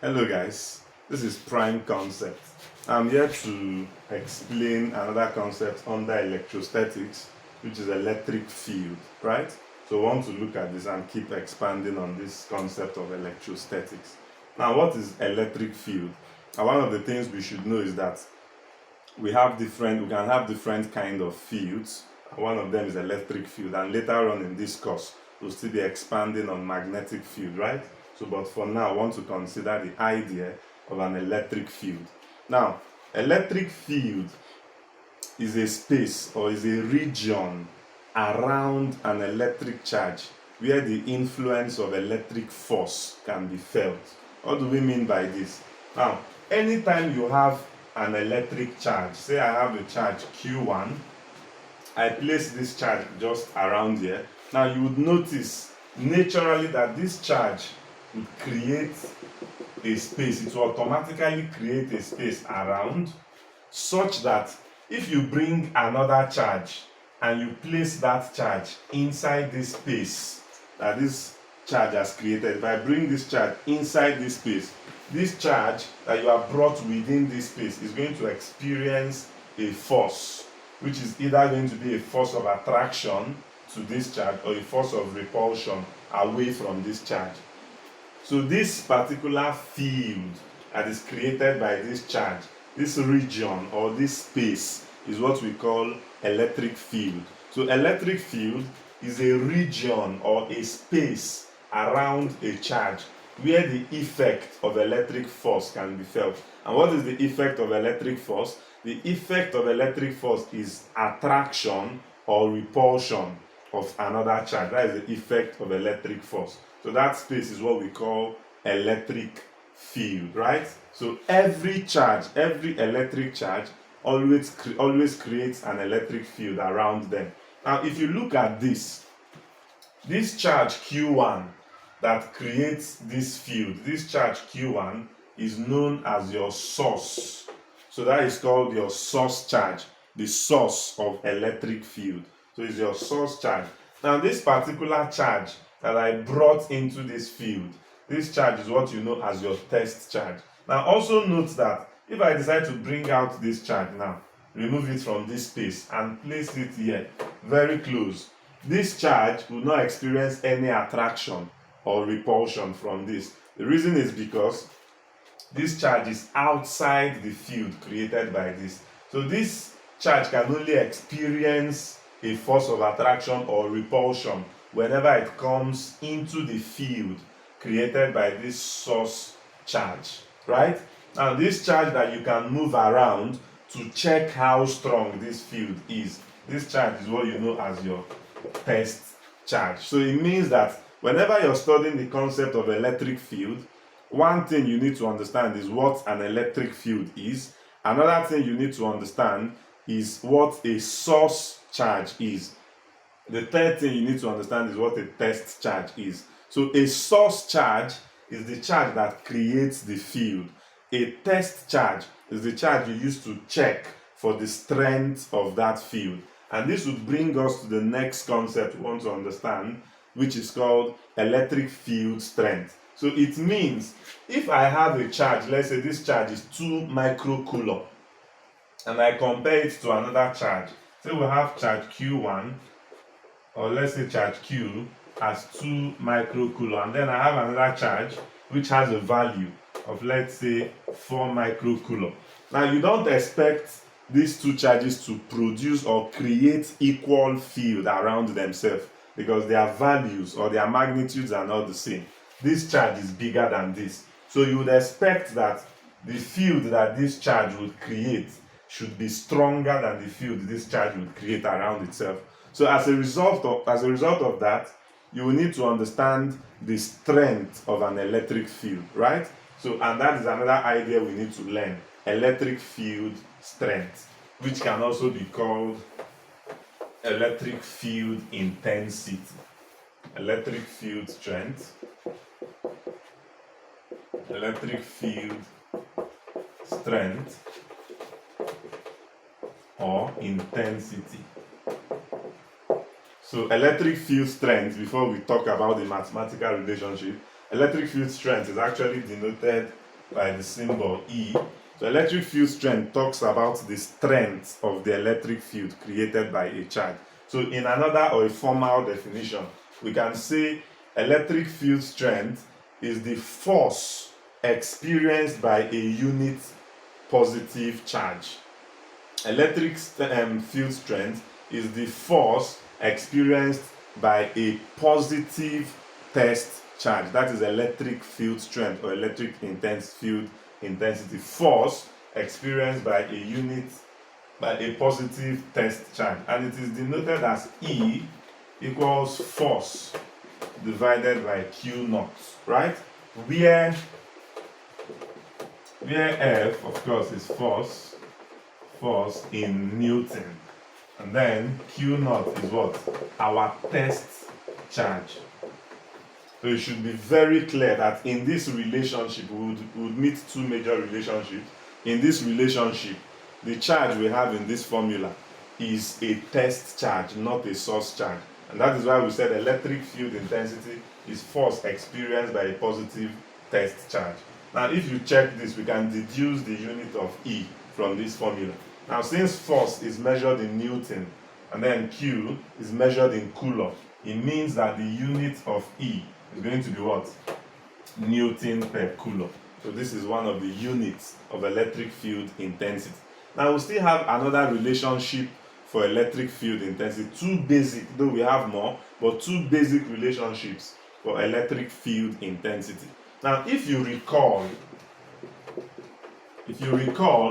Hello guys, this is Prime Concept. I'm here to explain another concept under electrostatics, which is electric field, right? So I want to look at this and keep expanding on this concept of electrostatics. Now, what is electric field? And one of the things we should know is that we can have different kind of fields. One of them is electric field, and later on in this course, we'll still be expanding on magnetic field, right? So, but for now, I want to consider the idea of an electric field. Now, electric field is a space or is a region around an electric charge where the influence of electric force can be felt. What do we mean by this? Now, anytime you have an electric charge, say I have a charge Q1, I place this charge just around here. Now you would notice naturally that this charge would create a space. It will automatically create a space around, such that if you bring another charge and you place that charge inside this space that this charge has created, if I bring this charge inside this space, this charge that you have brought within this space is going to experience a force, which is either going to be a force of attraction to this charge or a force of repulsion away from this charge. So this particular field that is created by this charge, this region or this space, is what we call electric field. So electric field is a region or a space around a charge where the effect of electric force can be felt. And what is the effect of electric force? The effect of electric force is attraction or repulsion of another charge. That is the effect of electric force. So that space is what we call electric field, right? So every charge, every electric charge always creates an electric field around them. Now, if you look at this charge Q1 that creates this field, this charge Q1 is known as your source. So that is called your source charge, the source of electric field. So it's your source charge. Now, this particular charge that I brought into this field, this charge is what you know as your test charge. Now, also note that if I decide to bring out this charge now, remove it from this space and place it here, very close, this charge will not experience any attraction or repulsion from this. The reason is because this charge is outside the field created by this. So this charge can only experience a force of attraction or repulsion whenever it comes into the field created by this source charge, right? Now, this charge that you can move around to check how strong this field is, this charge is what you know as your test charge. So it means that whenever you're studying the concept of electric field, one thing you need to understand is what an electric field is. Another thing you need to understand is what a source charge is. The third thing you need to understand is what a test charge is. So a source charge is the charge that creates the field. A test charge is the charge you use to check for the strength of that field. And this would bring us to the next concept we want to understand, which is called electric field strength. So it means if I have a charge, let's say this charge is 2 microcoulomb, and I compare it to another charge. Say we have charge Q1, or let's say charge Q has 2 microcoulomb, and then I have another charge which has a value of, let's say, 4 microcoulomb. Now, you don't expect these two charges to produce or create equal field around themselves because their values or their magnitudes are not the same. This charge is bigger than this. So you would expect that the field that this charge would create should be stronger than the field this charge would create around itself. So as a result of that, you will need to understand the strength of an electric field, right? So, and that is another idea we need to learn, electric field strength, which can also be called electric field intensity. Electric field strength, electric field strength, or intensity. So electric field strength, before we talk about the mathematical relationship, electric field strength is actually denoted by the symbol E. So electric field strength talks about the strength of the electric field created by a charge. So in another or a formal definition, we can say electric field strength is the force experienced by a unit positive charge. Electric field strength is the force experienced by a positive test charge. That is electric field strength or electric field intensity. Force experienced by a positive test charge, and it is denoted as E equals force divided by Q naught, right? Where F, of course, is force in Newton, and then Q naught is what? Our test charge. So it should be very clear that in this relationship, we would meet two major relationships. In this relationship, the charge we have in this formula is a test charge, not a source charge. And that is why we said electric field intensity is force experienced by a positive test charge. Now, if you check this, we can deduce the unit of E from this formula. Now, since force is measured in Newton and then Q is measured in Coulomb, it means that the unit of E is going to be what? Newton per Coulomb. So this is one of the units of electric field intensity. Now we still have another relationship for electric field intensity. Two basic, though we have more, but two basic relationships for electric field intensity. Now if you recall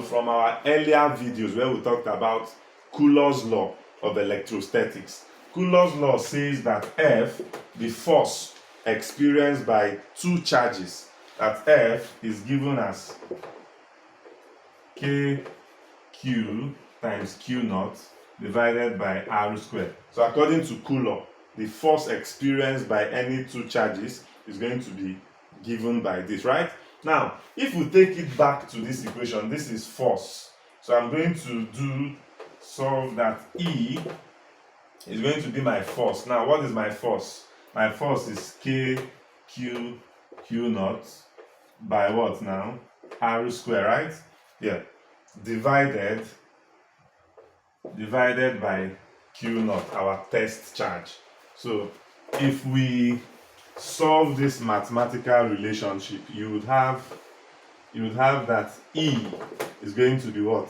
from our earlier videos where we talked about Coulomb's law of electrostatics, Coulomb's law says that F, the force experienced by two charges, that F is given as KQ times Q naught divided by R squared. So according to Coulomb, the force experienced by any two charges is going to be given by this, right? Now, if we take it back to this equation, this is force. So I'm going to solve that E is going to be my force. Now, what is my force? My force is KQ Q naught by what now? R squared, right? Yeah. Divided by Q naught, our test charge. So if we solve this mathematical relationship, you would have that E is going to be what?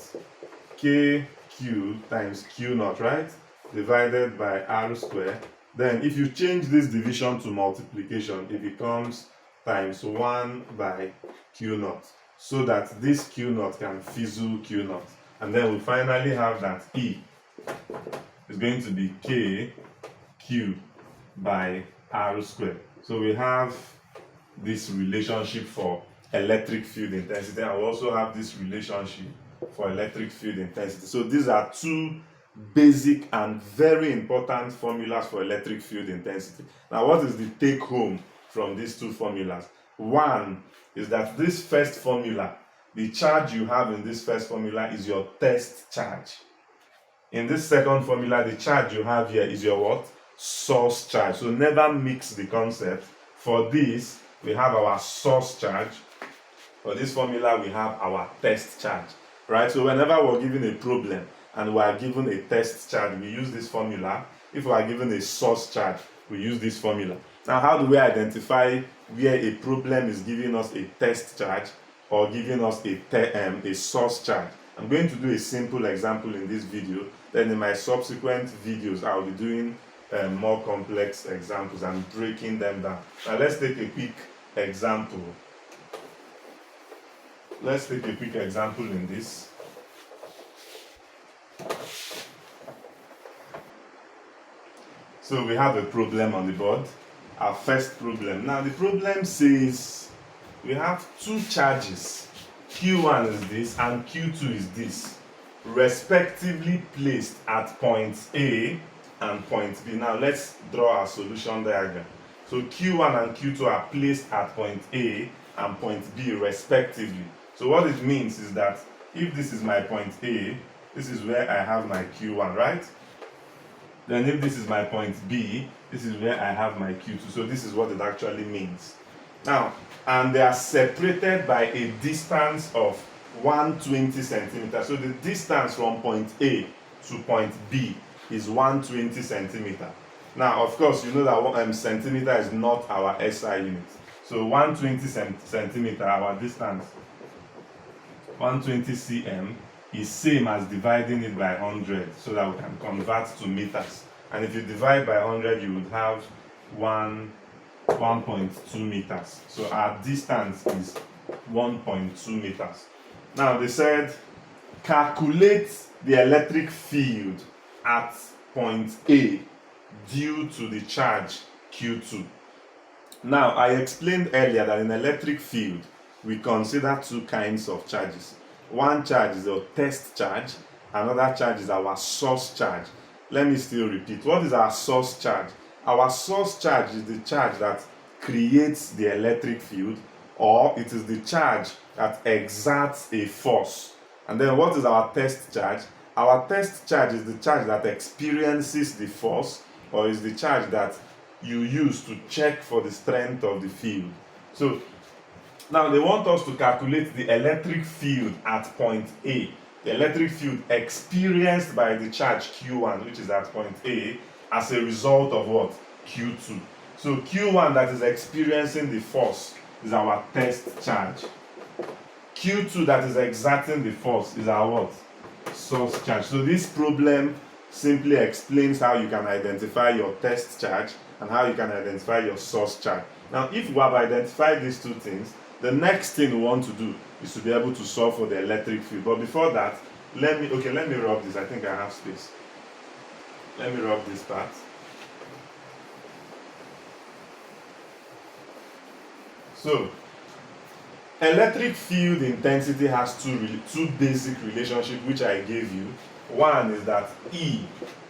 KQ times Q naught, right? Divided by R squared. Then if you change this division to multiplication, it becomes times 1 by Q naught, so that this Q naught can fizzle Q naught. And then we finally have that E is going to be KQ by R squared. So we have this relationship for electric field intensity, and we also have this relationship for electric field intensity. So these are two basic and very important formulas for electric field intensity. Now, what is the take home from these two formulas? One is that this first formula, the charge you have in this first formula is your test charge. In this second formula, the charge you have here is your what? Source charge. So never mix the concept. For this, we have our source charge. For this formula, we have our test charge, right? So whenever we're given a problem and we are given a test charge, we use this formula. If we are given a source charge, we use this formula. Now, how do we identify where a problem is giving us a test charge or giving us a source charge? I'm going to do a simple example in this video. Then in my subsequent videos, I'll be doing more complex examples and breaking them down. Now, let's take a quick example. Let's take a quick example in this. So we have a problem on the board. Our first problem. Now the problem says we have two charges. Q1 is this and Q2 is this, respectively placed at point A and point B. Now let's draw our solution diagram. So Q1 and Q2 are placed at point A and point B respectively. So what it means is that if this is my point A, this is where I have my Q1, right? Then if this is my point B, this is where I have my Q2. So this is what it actually means. Now, and they are separated by a distance of 120 centimeters. So the distance from point A to point B is 120 centimeters. Now, of course, you know that centimeter is not our SI unit. So 120 centimeter, our distance, 120 cm, is same as dividing it by 100 so that we can convert to meters. And if you divide by 100, you would have 1.2 meters. So our distance is 1.2 meters. Now they said calculate the electric field at point A due to the charge Q2. Now I explained earlier that in electric field we consider two kinds of charges. One charge is a test charge, another charge is our source charge. Let me still repeat. What is our source charge? Our source charge is the charge that creates the electric field, or it is the charge that exerts a force. And then what is our test charge? Our test charge is the charge that experiences the force, or is the charge that you use to check for the strength of the field. So now they want us to calculate the electric field at point A. The electric field experienced by the charge Q1, which is at point A, as a result of what? Q2. So Q1 that is experiencing the force is our test charge. Q2 that is exerting the force is our what? Source charge. So this problem simply explains how you can identify your test charge and how you can identify your source charge. Now, if we have identified these two things, the next thing we want to do is to be able to solve for the electric field. But before that, let me rub this. I think I have space. Let me rub this part. So, electric field intensity has two basic relationships which I gave you. One is that E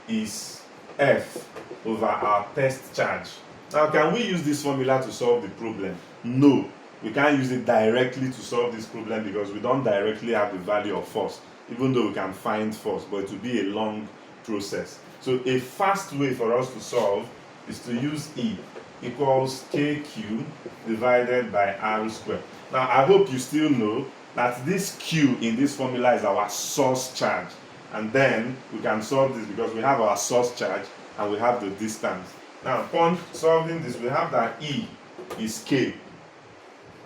is F over our test charge. Now, can we use this formula to solve the problem? No, we can't use it directly to solve this problem because we don't directly have the value of force, even though we can find force, but it will be a long process. So a fast way for us to solve is to use E equals KQ divided by R squared. Now, I hope you still know that this Q in this formula is our source charge. And then we can solve this because we have our source charge and we have the distance. Now, upon solving this, we have that E is K,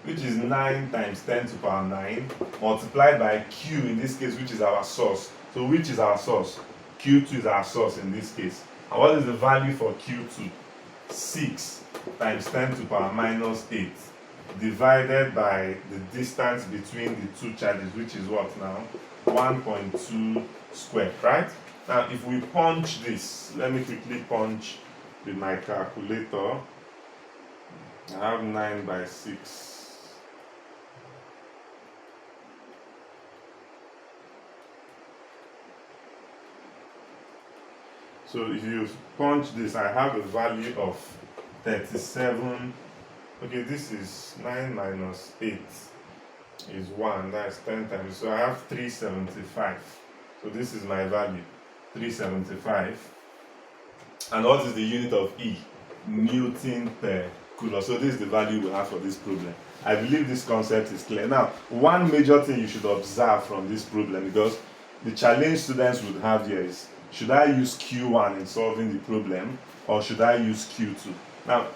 which is 9 times 10 to the power 9, multiplied by Q in this case, which is our source. So which is our source? Q2 is our source in this case. And what is the value for Q2? 6 times 10 to the power minus 8, divided by the distance between the two charges, which is what now? 1.2 squared, right? Now, if we punch this, let me quickly punch with my calculator. I have 9 by 6. So if you punch this, I have a value of 37. Okay, this is 9 minus 8 is 1. That's 10 times. So I have 375. So this is my value, 375. And what is the unit of E? Newton per coulomb. So this is the value we have for this problem. I believe this concept is clear. Now, one major thing you should observe from this problem, because the challenge students would have here is, should I use Q1 in solving the problem or should I use Q2? Now,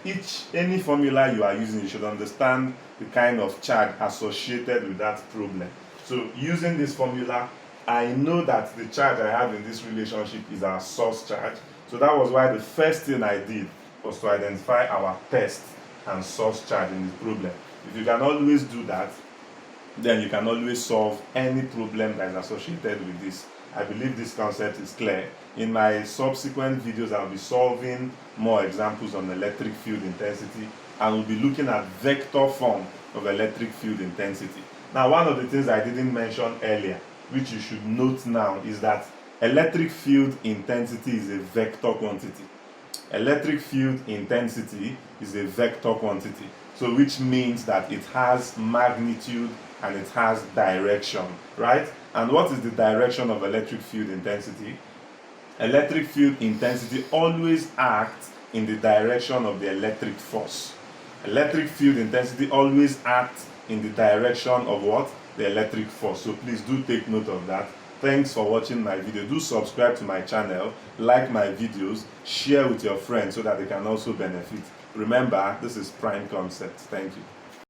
any formula you are using, you should understand the kind of charge associated with that problem. So using this formula, I know that the charge I have in this relationship is our source charge. So that was why the first thing I did was to identify our test and source charge in this problem. If you can always do that, then you can always solve any problem that is associated with this. I believe this concept is clear. In my subsequent videos, I'll be solving more examples on electric field intensity, and we'll be looking at vector form of electric field intensity. Now, one of the things I didn't mention earlier, which you should note now, is that electric field intensity is a vector quantity. Electric field intensity is a vector quantity, so which means that it has magnitude and it has direction, right? And what is the direction of electric field intensity? Electric field intensity always acts in the direction of the electric force. Electric field intensity always acts in the direction of what? The electric force. So please do take note of that. Thanks for watching my video. Do subscribe to my channel, like my videos, share with your friends so that they can also benefit. Remember, this is prime concept. Thank you.